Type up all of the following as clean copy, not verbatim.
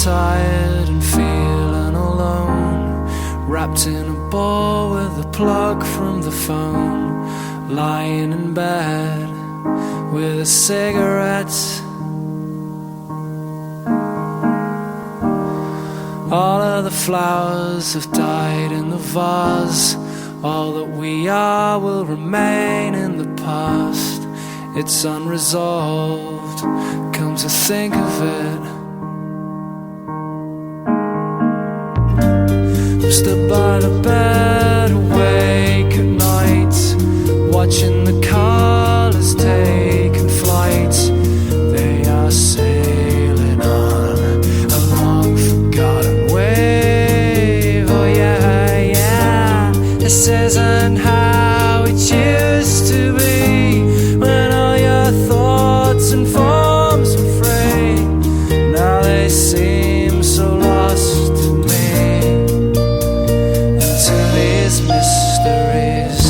tired and feeling alone, wrapped in a ball with a plug from the phone, lying in bed with a cigarette. All of the flowers have died in the vase. All that we are will remain in the past. It's unresolved, come to think of it. I'm stood by the bed, awake at night, watching the colours taking flight. They are sailing on a long forgotten wave. Oh yeah, yeah. This isn't how it used to be, when all your thoughts and forms were free. Now they seem so lost to me, into these mysteries.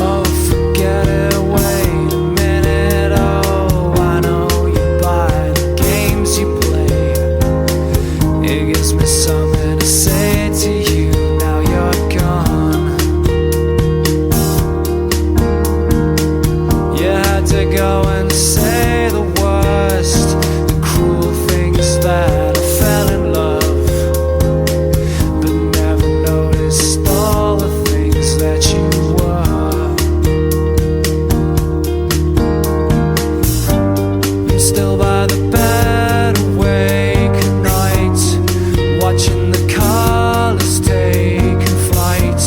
Oh, forget it, wait a minute. Oh, I know you buy the games you play. It gives me something to say to you. Now you're gone. You had to go and say the worst, the cruel things that I fell in love, but never noticed all the things that you were. I'm still by the bed, awake at night, watching the colours taking flight.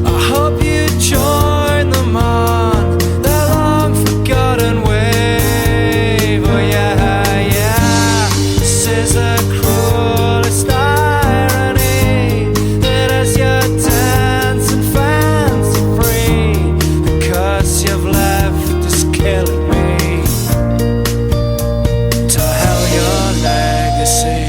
I hope you join them on that long forgotten wave. Oh yeah, yeah. This is the cruelest irony, that as you're dancing fancy free, the curse you've left is killing me. To hell your legacy.